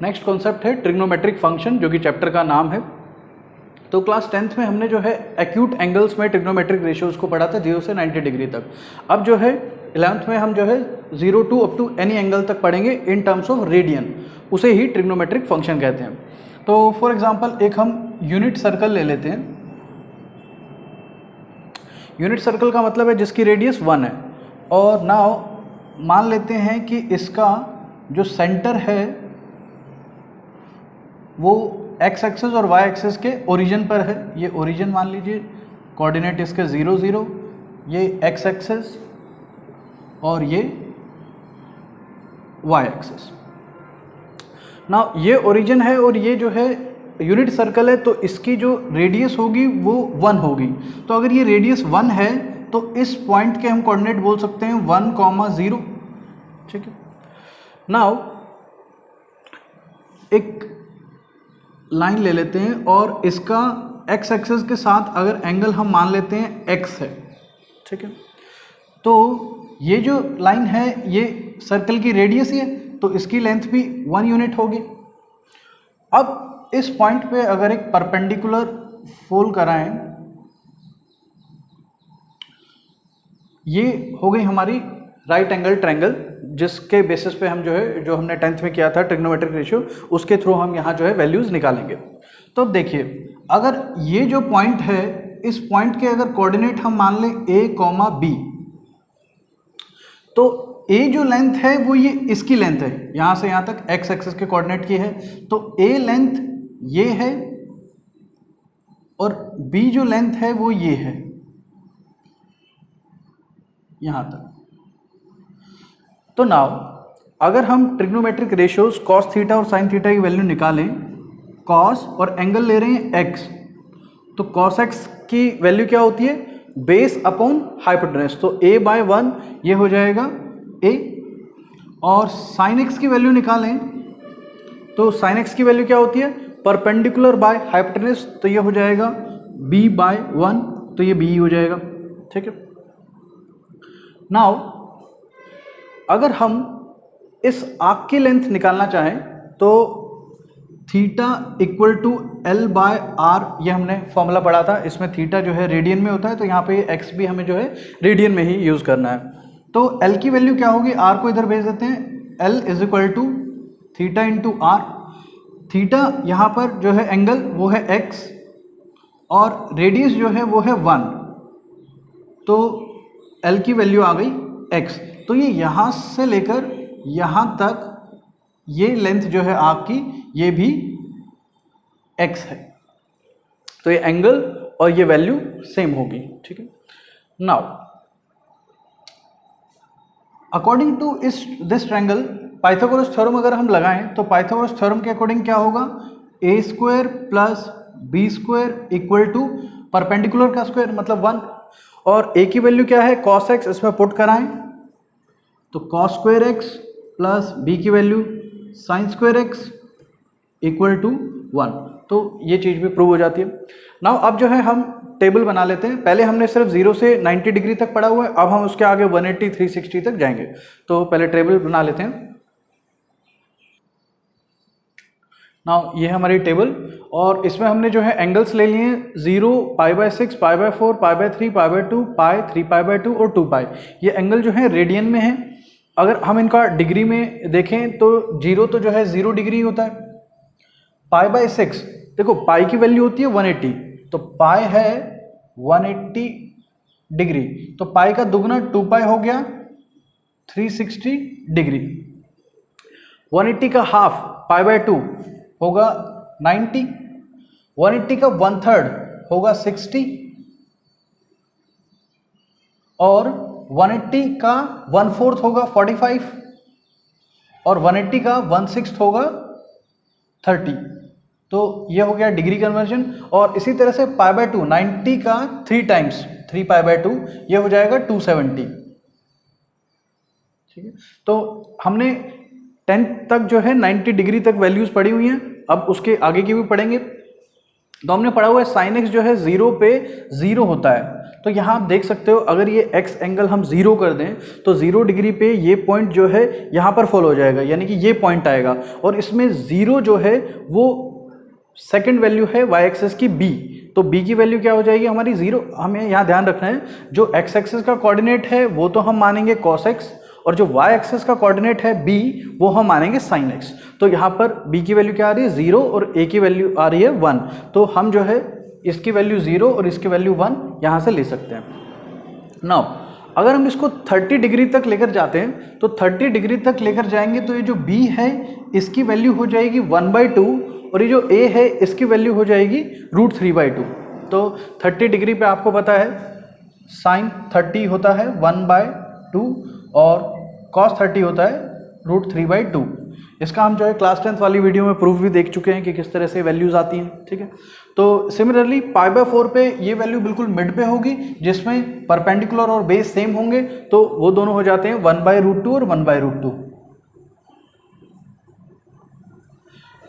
Next concept है trigonometric function, जो कि चैप्टर का नाम है। तो क्लास 10th में हमने जो है एक्यूट एंगल्स में ट्रिग्नोमेट्रिक रेशियोज को पढ़ा था 0 से 90 डिग्री तक। अब जो है 11th में हम जो है 0 to up to any angle तक पढ़ेंगे इन टर्म्स ऑफ रेडियन, उसे ही ट्रिग्नोमेट्रिक फंक्शन कहते हैं। तो फॉर एग्जांपल एक हम यूनिट सर्कल ले लेते हैं। यूनिट सर्कल का मतलब है जिसकी रेडियस 1 है, और नाउ मान लेते हैं कि इसका जो सेंटर है वो एक्स एक्सिस और वाई एक्सिस के ओरिजिन पर है। ये ओरिजिन मान लीजिए, कोऑर्डिनेट इसके 0 0, ये एक्स एक्सिस और ये वाई एक्सिस। ना ये ओरिजिन है और ये जो है यूनिट सर्कल है, तो इसकी जो रेडियस होगी वो 1 होगी। तो अगर ये रेडियस 1 है तो इस पॉइंट के हम कोऑर्डिनेट बोल सकते हैं 1, 0। ठीक है। नाउ एक लाइन ले लेते हैं और इसका एक्स एक्सिस के साथ अगर एंगल हम मान लेते हैं एक्स है। ठीक है। तो ये जो लाइन है ये सर्कल की रेडियस ही है, तो इसकी लेंथ भी 1 यूनिट होगी। अब इस पॉइंट पे अगर एक परपेंडिकुलर फोल्ड कराएं, ये हो गई हमारी राइट एंगल ट्रायंगल, जिसके बेसिस पे हम जो है, जो हमने 10th में किया था ट्रिग्नोमेट्रिक रेशियो, उसके थ्रू हम यहाँ जो है वैल्यूज निकालेंगे। तो देखिए, अगर ये जो पॉइंट है, इस पॉइंट के अगर कोऑर्डिनेट हम मान लें a, b, तो a जो लेंथ है वो ये इसकी लेंथ है, यहाँ से यहाँ तक x एक्सिस के कोऑर्डिनेट की है, तो a लेंथ ये है और b जो लेंथ है वो ये है यहाँ तक। तो नाउ अगर हम ट्रिग्नोमेट्रिक रेशियोज कॉस थीटा और साइन थीटा की वैल्यू निकालें, कॉस और एंगल ले रहे हैं x, तो कॉस x की वैल्यू क्या होती है? बेस अपॉन हाइपोटेनस, तो a/1 ये हो जाएगा a। और साइन x की वैल्यू निकालें तो साइन x की वैल्यू क्या होती है? परपेंडिकुलर बाय हाइपोटेनस, तो ये हो जाएगा b/1, तो ये b हो जाएगा। ठीक है। नाउ अगर हम इस आर्क की लेंथ निकालना चाहें तो थीटा इक्वल टू L/r, ये हमने फॉर्मूला पढ़ा था, इसमें थीटा जो है रेडियन में होता है, तो यहाँ पे x भी हमें जो है रेडियन में ही यूज़ करना है। तो L की वैल्यू क्या होगी? r को इधर भेज देते हैं, L is equal to theta into r। Theta यहाँ पर जो है एंगल वो है x और रेडियस जो है वो है 1, तो L की वैल्यू आ गई x। तो ये यहाँ से लेकर यहाँ तक ये लेंथ जो है आपकी, ये भी x है, तो ये एंगल और ये वैल्यू सेम होगी। ठीक है। Now according to this triangle, Pythagoras theorem अगर हम लगाएं तो पाइथागोरस थ्योरम के अकॉर्डिंग क्या होगा? a² plus b² equal to perpendicular का स्क्वायर मतलब 1, और a की वैल्यू क्या है? cos x, इसमें पुट कराएं तो cos² x प्लस b की value sin² x equal to 1, तो ये चीज़ भी प्रूव हो जाती है। नाउ अब जो है हम टेबल बना लेते हैं। पहले हमने सिर्फ 0 से 90 डिग्री तक पढ़ा हुआ है, अब हम उसके आगे 180, 360 तक जाएंगे। तो पहले टेबल बना लेते हैं। नाउ ये है हमारी टेबल, और इसमें हमने जो है एंगल्स ले लिए हैं 0, π/6, π/4, π/3, π/2, π, 3π/2 और 2π। ये एंगल जो है रेडियन में है। अगर हम इनका डिग्री में देखें तो 0 तो जो है 0 डिग्री होता है। π/6, देखो पाई की वैल्यू होती है 180, तो पाई है 180 डिग्री, तो पाई का दुगना 2π हो गया 360 डिग्री। 180 का हाफ π/2 होगा 90, 180 का 1/3 होगा 60, और 180 का 1/4 होगा 45, और 180 का 1/6 होगा 30। तो ये हो गया डिग्री कन्वर्जन। और इसी तरह से π/2, 90 का 3 टाइम्स 3π/2, ये हो जाएगा 270। ठीक है। तो हमने 10 तक जो है 90 डिग्री तक वैल्यूज पढ़ी हुई हैं, अब उसके आगे की भी पढ़ेंगे। तो हमने पढ़ा हुआ है साइन एक्स जो है 0 पे 0 होता है। तो यहाँ आप देख सकते हो अगर ये एक्स एंगल हम 0 कर दें तो 0 डिग्री पे ये पॉइंट जो है यहाँ पर फॉल हो जाएगा, यानी कि ये पॉइंट आएगा और इसमें 0 जो है वो सेकंड वैल्यू है वाई एक्सिस की b, तो b की वैल्यू क्या हो जाएगी हमारी 0। हमें यहाँ ध्यान रखना है जो x एक्सिस का कोऑर्डिनेट है वो तो हम मानेंगे cos x और जो y एक्सिस का कोऑर्डिनेट है b वो हम मानेंगे sin x। तो यहाँ पर b की वैल्यू क्या आ रही है 0 और a की वैल्यू आ रही है 1, तो हम जो है इसकी वैल्यू 0 और इसकी वैल्यू 1 यहाँ से ले सकते हैं। नाउ अगर हम इसको 30 डिग्री तक लेकर जाते हैं तो 30 डिग्री तक लेकर जाएंगे तो ये जो b है इसकी वैल्यू हो जाएगी 1/2 और ये जो a है इसकी वैल्यू हो जाएगी √3/2। तो 30 डिग्री पे आपको पता है साइन 30 होता है 1/2 और cos 30 होता है √3/2। इसका हम जो है क्लास 10th वाली वीडियो में प्रूफ भी देख चुके हैं कि किस तरह से वैल्यूज आती हैं, ठीक है। तो सिमिलरली π/4 पे ये वैल्यू बिल्कुल मिड पे होगी जिसमें परपेंडिकुलर और बेस सेम होंगे, तो वो दोनों हो जाते हैं 1/√2 और 1/√2।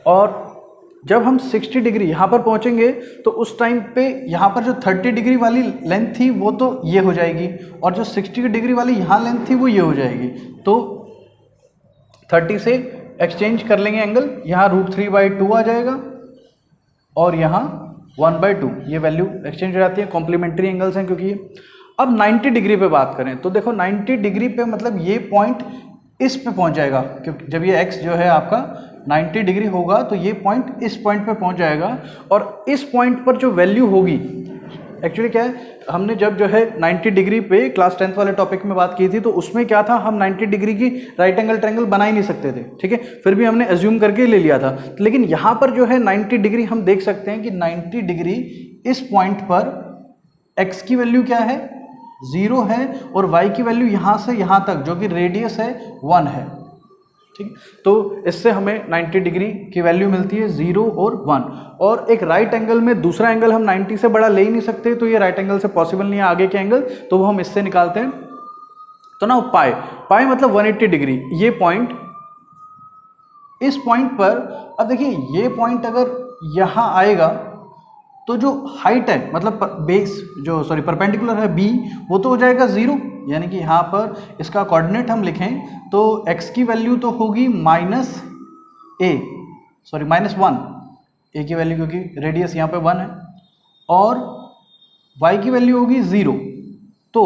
और जब हम 60 डिग्री यहाँ पर पहुँचेंगे तो उस टाइम पे यहाँ पर जो 30 डिग्री वाली लेंथ थी वो तो ये हो जाएगी और जो 60 डिग्री वाली यहाँ लेंथ थी वो ये हो जाएगी। तो 30 से एक्सचेंज कर लेंगे एंगल, यहाँ √3/2 आ जाएगा और यहाँ 1/2, ये वैल्यू एक्सचेंज हो जाती है, कॉम्प्लीमेंट्री एंगल्स हैं क्योंकि ये। अब 90 डिग्री पे बात करें तो देखो 90 डिग्री पे मतलब ये पॉइंट इस पे पहुंच जाएगा, क्योंकि जब ये x जो है आपका 90 डिग्री होगा तो ये पॉइंट इस पॉइंट पे पहुंच जाएगा और इस पॉइंट पर जो वैल्यू होगी, एक्चुअली क्या है हमने जब जो है 90 डिग्री पे क्लास 10th वाले टॉपिक में बात की थी तो उसमें क्या था हम 90 डिग्री की राइट एंगल ट्रायंगल बना ही नहीं सकते थे, ठीक है, फिर भी हमने एज्यूम करके ले लिया था। लेकिन यहाँ पर जो है 90 डिग्री हम देख सकते हैं कि 90 डिग्री इस पॉइंट पर x की वैल्यू क्या है 0 है और y की वैल्यू यहाँ से यहाँ तक जो कि रेडियस है 1 है, ठीक। तो इससे हमें 90 डिग्री की वैल्यू मिलती है 0 और 1। और एक राइट एंगल में दूसरा एंगल हम 90 से बड़ा ले ही नहीं सकते, तो ये राइट एंगल से पॉसिबल नहीं है आगे के एंगल, तो वो हम इससे निकालते हैं। तो ना पाई मतलब 180 डिग्री, ये पॉइंट इस पॉइंट पर, अब देखिए ये पॉइंट अगर यहाँ आएगा तो जो हाइट है मतलब बेस जो परपेंडिकुलर है b वो तो हो जाएगा 0, यानी कि यहाँ पर इसका कोऑर्डिनेट हम लिखें तो x की वैल्यू तो होगी -1, a की वैल्यू क्योंकि रेडियस यहाँ पे 1 है, और y की वैल्यू होगी 0। तो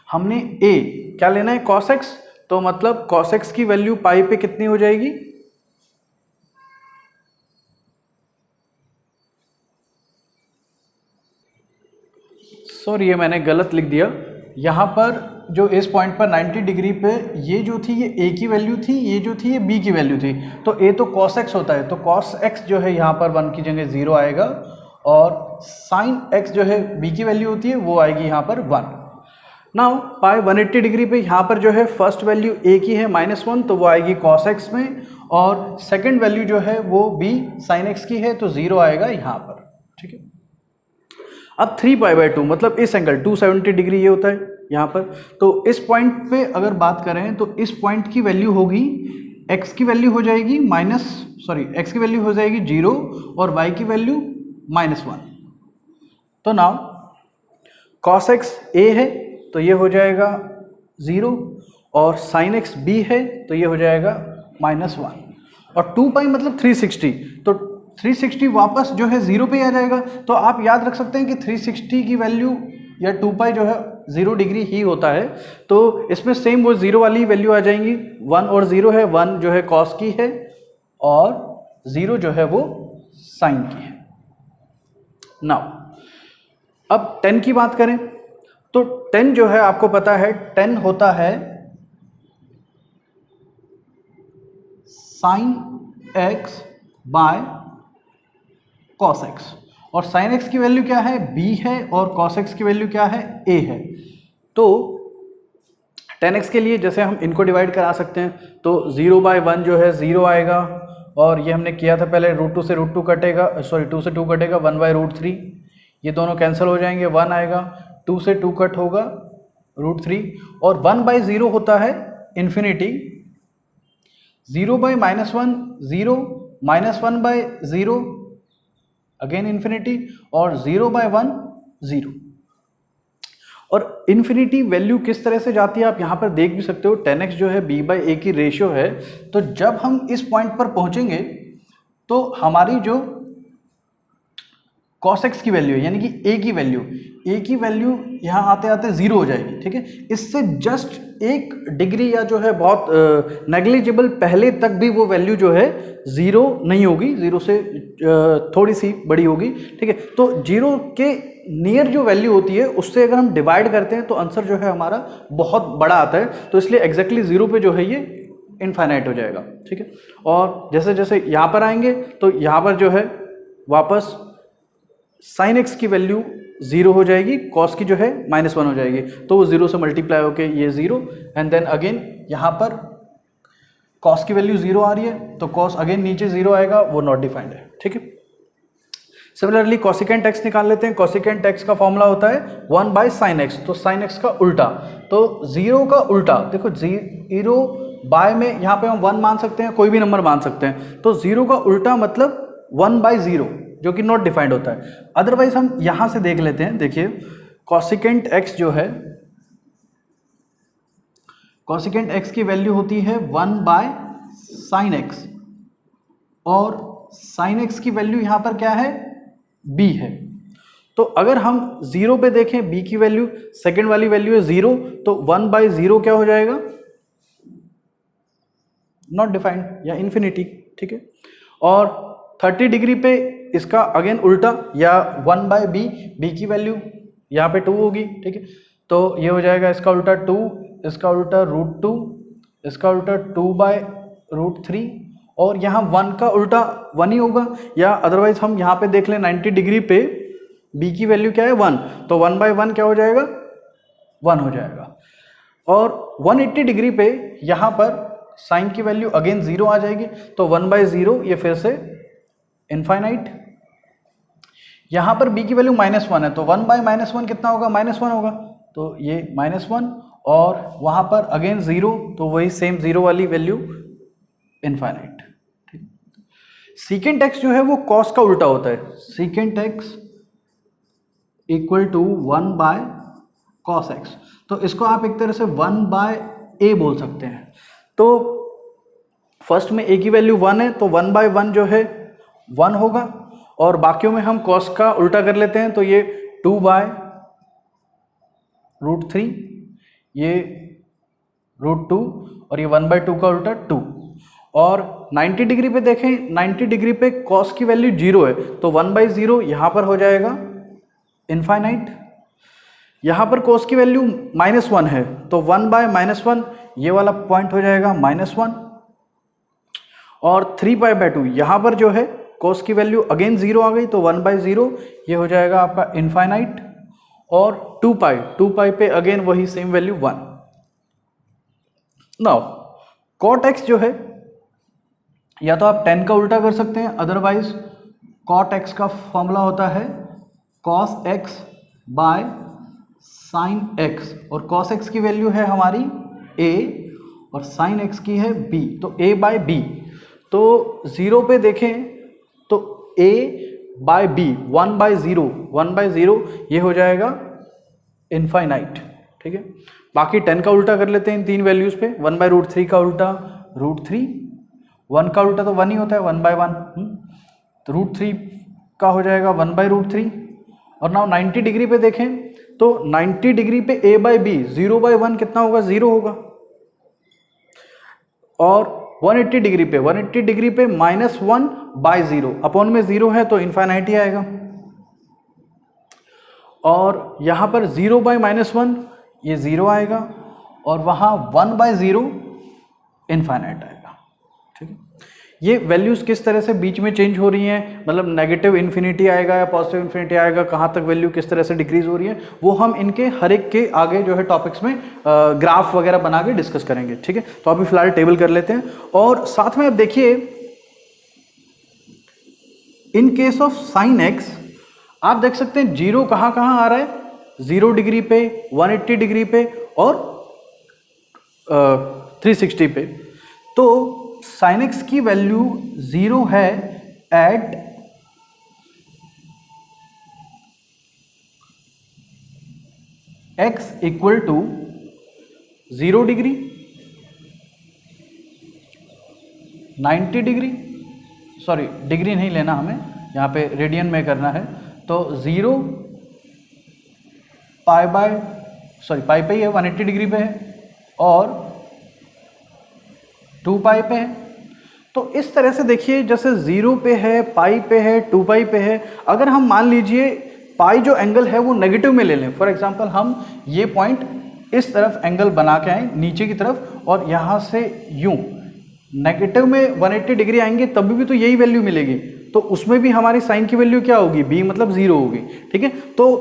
हमने a क्या लेना है cos x, तो मतलब cos x की वैल्यू पाई पे कितनी हो जाएगी, सॉरी ये मैंने गलत लिख दिया, यहाँ पर जो इस पॉइंट पर 90 डिग्री पे ये जो थी ये a की वैल्यू थी, ये जो थी ये b की वैल्यू थी, तो a तो cos x होता है, तो cos x जो है यहाँ पर 1 की जगह 0 आएगा और sin x जो है b की वैल्यू होती है वो आएगी यहाँ पर 1। नाउ पाई 180 डिग्री पे यहाँ पर जो है फर्स्ट वैल्यू a की है -1 तो वो आएगी cos x में, और सेकेंड वैल्यू जो है वो b sin x की है तो 0 आएगा यहाँ पर, ठीक है। अब 3π/2 मतलब इस एंगल 270 डिग्री ये होता है यहाँ पर, तो इस पॉइंट पे अगर बात करें तो इस पॉइंट की वैल्यू होगी x की वैल्यू हो जाएगी x की वैल्यू हो जाएगी 0 और y की वैल्यू -1। तो नाउ cos x a है तो ये हो जाएगा 0 और sin x b है तो ये हो जाएगा -1, और 2π मतलब 360, तो 360 वापस जो है 0 पे आ जाएगा। तो आप याद रख सकते हैं कि 360 की वैल्यू या 2π जो है 0 डिग्री ही होता है, तो इसमें सेम वो 0 वाली वैल्यू आ जाएंगी, 1 और 0 है, 1 जो है cos की है और 0 जो है वो sin की है। नाउ अब 10 की बात करें तो 10 जो है आपको पता है 10 होता है sin x by cos x, और sin x की वैल्यू क्या है b है और cos x की वैल्यू क्या है a है। तो 10x के लिए जैसे हम इनको डिवाइड करा सकते हैं, तो 0/1 जो है 0 आएगा, और ये हमने किया था पहले √2 से √2 कटेगा, 2 से 2 कटेगा, 1/√3, ये दोनों कैंसिल हो जाएंगे, 1 आएगा, 2 से 2 कट होगा √3, और 1/0 होता है इन्फिनिटी, 0/-1 0, -1/0 अगेन इन्फिनिटी, और 0/1 0। और इन्फिनिटी वैल्यू किस तरह से जाती है आप यहाँ पर देख भी सकते हो। 10x जो है b/a की रेशियो है, तो जब हम इस पॉइंट पर पहुंचेंगे तो हमारी जो cos x की वैल्यू है, यानी कि a की वैल्यू यहाँ आते आते 0 हो जाएगी, ठीक है। इससे जस्ट 1 डिग्री या जो है बहुत नेग्लिजिबल पहले तक भी वो वैल्यू जो है 0 नहीं होगी, 0 से थोड़ी सी बड़ी होगी, ठीक है। तो 0 के नियर जो वैल्यू होती है उससे अगर हम डिवाइड करते हैं तो आंसर जो है हमारा बहुत बड़ा आता है, तो इसलिए एग्जैक्टली 0 पे जो है ये इनफाइनाइट हो जाएगा, ठीक है। और जैसे जैसे यहाँ पर आएंगे तो यहाँ पर जो है वापस साइन एक्स की वैल्यू 0 हो जाएगी, कॉस की जो है -1 हो जाएगी, तो वो 0 से मल्टीप्लाई होके ये 0, एंड देन अगेन यहाँ पर कॉस की वैल्यू 0 आ रही है तो कॉस अगेन नीचे 0 आएगा, वो नॉट डिफाइंड है, ठीक है। सिमिलरली कोसिकेंट एक्स निकाल लेते हैं। कोसिकेंट एक्स का फॉर्मूला होता है 1/sin x, तो sin x का उल्टा, तो 0 का उल्टा देखो 0 बाय में यहाँ पे हम 1 मान सकते हैं, कोई भी नंबर मान सकते हैं, तो 0 का उल्टा मतलब 1/0 जो कि नॉट डिफाइंड होता है। अदरवाइज हम यहां से देख लेते हैं, देखिए कोसिकेंट एक्स जो है, कोसिकेंट एक्स की वैल्यू होती है 1/sin x, और sin x की वैल्यू यहां पर क्या है, b है। तो अगर हम 0 पे देखें b की वैल्यू, सेकेंड वाली वैल्यू है 0, तो 1/0 क्या हो जाएगा, नॉट डिफाइंड या इन्फिनिटी, ठीक है। और 30 डिग्री पे इसका अगेन उल्टा या 1/b, b की वैल्यू यहाँ पे 2 होगी, ठीक है। तो ये हो जाएगा इसका उल्टा 2, इसका उल्टा √2, इसका उल्टा 2/√3, और यहाँ 1 का उल्टा 1 ही होगा। या अदरवाइज हम यहाँ पे देख लें 90 डिग्री पे b की वैल्यू क्या है 1, तो 1/1 क्या हो जाएगा, 1 हो जाएगा। और 180 डिग्री पे यहाँ पर साइन की वैल्यू अगेन 0 आ जाएगी, तो 1/0 ये फिर से इनफाइनाइट। यहाँ पर b की वैल्यू -1 है, तो 1/-1 कितना होगा, -1 होगा, तो ये -1, और वहाँ पर अगेन 0, तो वही सेम 0 वाली वैल्यू इनफाइनाइट, ठीक। सीकेंट एक्स जो है वो कॉस का उल्टा होता है, secant x equal to 1/cos x, तो इसको आप एक तरह से 1/a बोल सकते हैं। तो फर्स्ट में a की वैल्यू 1 है, तो 1/1 जो है 1 होगा, और बाकियों में हम cos का उल्टा कर लेते हैं, तो ये 2/√3, ये √2, और ये 1/2 का उल्टा 2। और 90 डिग्री पे देखें, 90 डिग्री पे cos की वैल्यू 0 है, तो 1/0 यहाँ पर हो जाएगा इनफाइनाइट। यहाँ पर cos की वैल्यू -1 है, तो 1/-1 ये वाला पॉइंट हो जाएगा -1, और 3π/2 यहाँ पर जो है cos की वैल्यू अगेन 0 आ गई, तो 1/0 ये हो जाएगा आपका इनफाइनाइट, और 2π पे अगेन वही same value 1। Now cot x जो है, या तो आप 10 का उल्टा कर सकते हैं, अदरवाइज cot x का फॉर्मूला होता है cos x by sin x, और cos x की वैल्यु है हमारी a और sin x की है b, तो a/b। तो 0 पे देखें तो a/b 1/0 ये हो जाएगा इनफाइनाइट, ठीक है। बाकी 10 का उल्टा कर लेते हैं इन तीन वैल्यूज पे, 1/√3 का उल्टा √3, 1 का उल्टा तो 1 ही होता है 1/1, तो √3 का हो जाएगा 1/√3। और नाउ 90 डिग्री पे देखें तो 90 डिग्री पे a/b 0/1 कितना होगा, 0 होगा। और 180 डिग्री पे -1/0, अपॉन में 0 है तो इनफाइनाइट ही आएगा। और यहाँ पर 0/-1 ये 0 आएगा, और वहाँ 1/0 इनफाइनाइट आएगा, ठीक है। ये वैल्यूज़ किस तरह से बीच में चेंज हो रही हैं, मतलब नेगेटिव इन्फिनिटी आएगा या पॉजिटिव इन्फिनिटी आएगा, कहाँ तक वैल्यू किस तरह से डिक्रीज हो रही है, वो हम इनके हर एक के आगे जो है टॉपिक्स में ग्राफ वगैरह बना के डिस्कस करेंगे, ठीक है। तो अभी फिलहाल टेबल कर लेते हैं। और साथ में अब देखिए इन केस ऑफ साइन एक्स आप देख सकते हैं 0 कहाँ कहाँ आ रहा है, 0 डिग्री पे, 180 डिग्री पे, और 360 पे। तो sin x की वैल्यू 0 है at x equal to 0 degree, 90 degree, sorry degree नहीं लेना हमें, यहाँ पे रेडियन में करना है, तो 0 पाई बाय पाई पे ही है, 180 डिग्री पे है, और 2 पाई पे है। तो इस तरह से देखिए, जैसे 0 पे है, पाई पे है, 2 पाई पे है, अगर हम मान लीजिए पाई जो एंगल है वो नेगेटिव में ले लें, फॉर एग्जांपल हम ये पॉइंट इस तरफ एंगल बना के आए नीचे की तरफ, और यहाँ से यूं नेगेटिव में 180 डिग्री आएंगे, तभी भी तो यही वैल्यू मिलेगी, तो उसमें भी हमारी साइन की वैल्यू क्या होगी, b मतलब 0 होगी, ठीक है। तो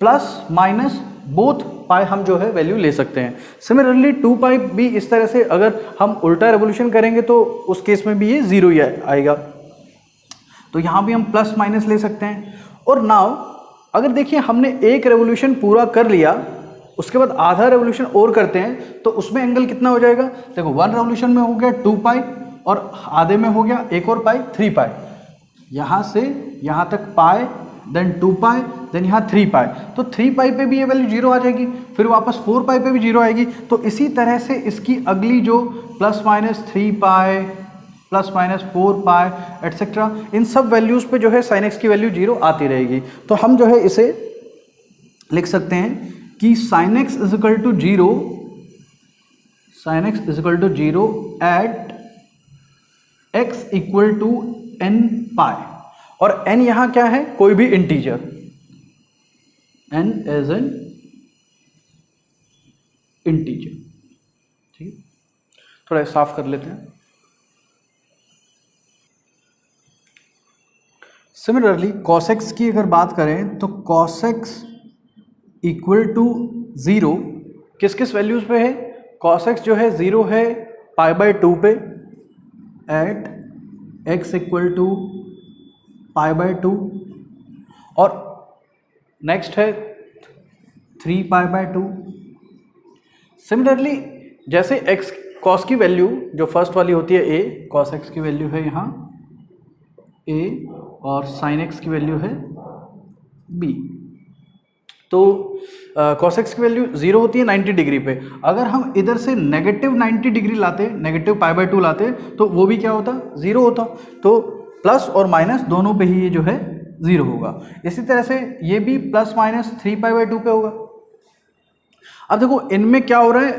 प्लस माइनस बोथ पाई हम जो है वैल्यू ले सकते हैं। सिमिलरली 2 पाई भी इस तरह से अगर हम उल्टा रेवोल्यूशन करेंगे तो उस केस में भी ये 0 ही आएगा, तो यहाँ भी हम प्लस माइनस ले सकते हैं। और नाउ अगर देखिए हमने एक रेवोल्यूशन पूरा कर लिया, उसके बाद आधा रेवोल्यूशन और करते हैं, तो उसमें एंगल कितना हो जाएगा, देखो 1 रेवोल्यूशन में हो गया 2 पाई, और आधे में हो गया एक और पाई 3 पाई, यहाँ से यहाँ तक पाई, देन 2 पाई, देन यहाँ 3 पाई, तो 3 पाई पे भी ये वैल्यू 0 आ जाएगी, फिर वापस 4 पाई पे भी 0 आएगी। तो इसी तरह से इसकी अगली जो प्लस माइनस 3 पाई, प्लस माइनस 4 पाई एटसेट्रा, इन सब वैल्यूज पे जो है साइन एक्स की वैल्यू 0 आती रहेगी। तो हम जो है इसे लिख सकते हैं कि sine x is equal to 0, sine x is equal to 0 at x equal to n pi, और n यहां क्या है, कोई भी integer, n as an integer, ठीक है। थोड़ा साफ कर लेते हैं। सिमिलरली cos x की अगर बात करें तो cos x इक्वल टू 0 किस किस वैल्यूज पे है, cos x जो है 0 है पाई बाय 2 पे, at x equal to pi by 2, और नेक्स्ट है 3 पाई बाय 2। सिमिलरली जैसे x cos की वैल्यू जो फर्स्ट वाली होती है a, cos x की वैल्यू है यहाँ a, और sin x की वैल्यू है b, तो cos x की वैल्यू 0 होती है 90 डिग्री पे। अगर हम इधर से negative 90 degree latte, negative pi by 2 लाते, तो वो भी क्या होता, 0 होता, तो प्लस और माइनस दोनों पे ही ये जो है 0 होगा। इसी तरह से ये भी प्लस माइनस 3 पाई बाय 2 पे होगा। अब देखो इनमें क्या हो रहा है,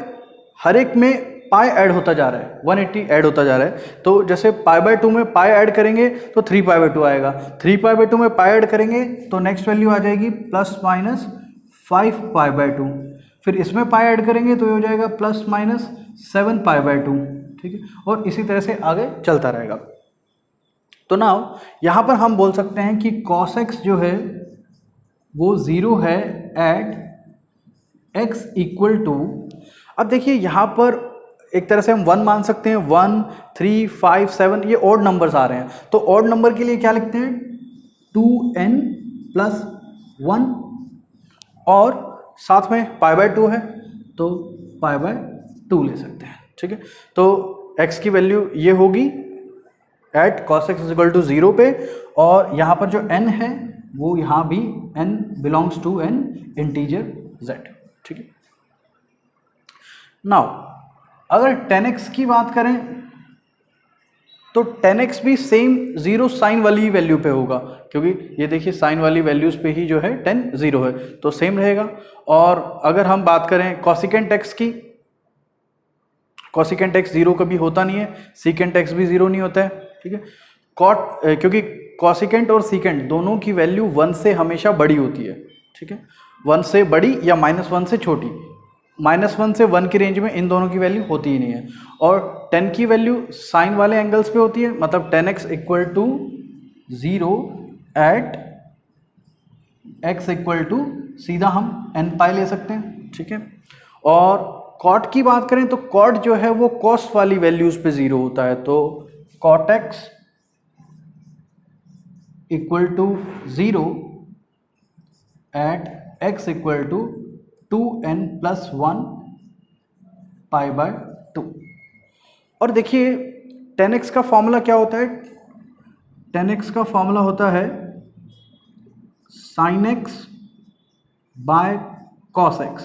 हर एक में पाई ऐड होता जा रहा है, 180 ऐड होता जा रहा है, तो जैसे पाई बाय 2 में पाई ऐड करेंगे तो 3 पाई बाय 2 आएगा, 3 पाई बाय 2 में पाई ऐड करेंगे तो नेक्स्ट वैल्यू आ जाएगी प्लस माइनस 5 पाई बाय 2, फिर इसमें पाई ऐड करेंगे तो ये हो जाएगा प्लस माइनस 7 पाई बाय 2, ठीक है, और इसी तरह से आगे चलता रहेगा। तो नाउ यहाँ पर हम बोल सकते हैं कि cos x जो है वो 0 है एट x इक्वल टू, अब देखिए यहाँ पर एक तरह से हम 1 मान सकते हैं, 1, 3, 5, 7 ये ऑड नंबर्स आ रहे हैं, तो ऑड नंबर के लिए क्या लिखते हैं, 2n प्लस 1, और साथ में पाई बाय 2 है तो पाई बाय 2 ले सकते हैं, ठीक है। तो x की वैल्यू ये होगी at cos x is equal to 0 पे, और यहाँ पर जो n है वो यहाँ भी n belongs to n integer z, ठीक है। नाउ अगर 10x की बात करें तो 10x भी सेम 0 साइन वाली वैल्यू पे होगा, क्योंकि ये देखिए साइन वाली वैल्यूज पे ही जो है 10 0 है, तो सेम रहेगा। और अगर हम बात करें कॉसिकेंट x की, कॉसिकेंट x 0 कभी होता नहीं है, सीकेंट x भी 0 नहीं होता है, ठीक है। कॉट क्योंकि कॉसिकेंट और सीकेंट दोनों की वैल्यू 1 से हमेशा बड़ी होती है, ठीक है, 1 से बड़ी या -1 से छोटी, -1 से 1 की रेंज में इन दोनों की वैल्यू होती ही नहीं है। और 10 की वैल्यू साइन वाले एंगल्स पे होती है, मतलब 10x इक्वल टू 0 एट x इक्वल टू सीधा हम n पाई ले सकते हैं, ठीक है। और कॉट की बात करें तो कॉट जो है वो कॉस वाली वैल्यूज पे 0 होता है, तो कॉट x इक्वल टू 0 एट x equal to 2n plus 1 pi by 2। और देखिए 10x का फॉर्मूला क्या होता है, 10x का फॉर्मूला होता है sin x by cos x।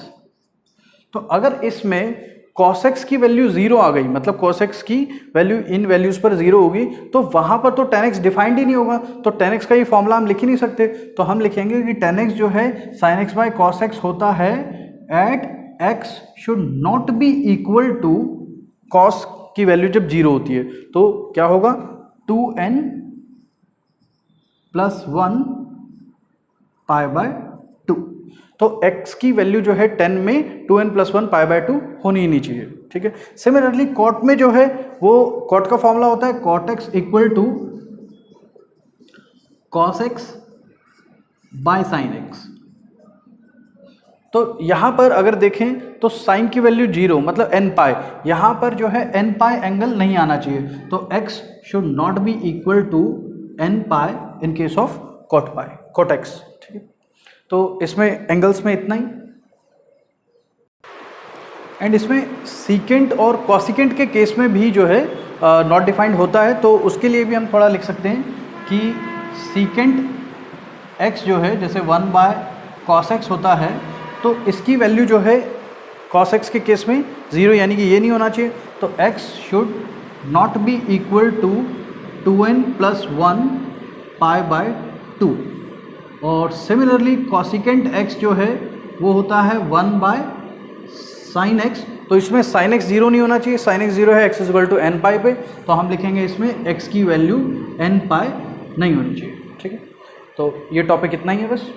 तो अगर इसमें cos x की वैल्यू 0 आ गई, मतलब cos x की वैल्यू इन वैल्यूज पर 0 होगी, तो वहां पर तो tan x डिफाइंड ही नहीं होगा, तो tan x का ये फॉर्मूला हम लिख ही नहीं सकते। तो हम लिखेंगे कि tan x जो है sin x by cos x होता है at x should not be equal to cos की वैल्यू जब 0 होती है, तो क्या होगा 2n प्लस 1 पाई बाय 2। तो x की वैल्यू जो है 10 में 2n प्लस 1 पाई बाय 2 होनी ही नहीं चाहिए, ठीक है। सिमिलरली कॉट में जो है वो कॉट का फॉर्मूला होता है cot x equal to cos x by sine x। तो यहां पर अगर देखें तो साइन की वैल्यू 0 मतलब n पाई, यहां पर जो है n पाई एंगल नहीं आना चाहिए, तो x should not be equal to n pi in case of cot pi, cot x, ठीक है। तो इसमें एंगल्स में इतना ही, एंड इसमें सीकेंट और कॉसिकेंट के केस में भी जो है नॉट डिफाइंड होता है, तो उसके लिए भी हम थोड़ा लिख सकते हैं कि सीकेंट x जो है जैसे 1 बाय कॉस x होता है, तो इसकी वैल्यू जो है cos x के केस में 0 यानी कि ये नहीं होना चाहिए, तो x should not be equal to 2n plus 1 pi by 2। और सिमिलरली कॉसिकेंट x जो है वो होता है 1 बाय साइन x, तो इसमें साइन x 0 नहीं होना चाहिए, साइन x 0 है, x इक्वल टू n पाई पे, तो हम लिखेंगे इसमें x की वैल्यू n पाई नहीं होनी चाहिए, ठीक है। तो ये टॉपिक इतना ही है बस।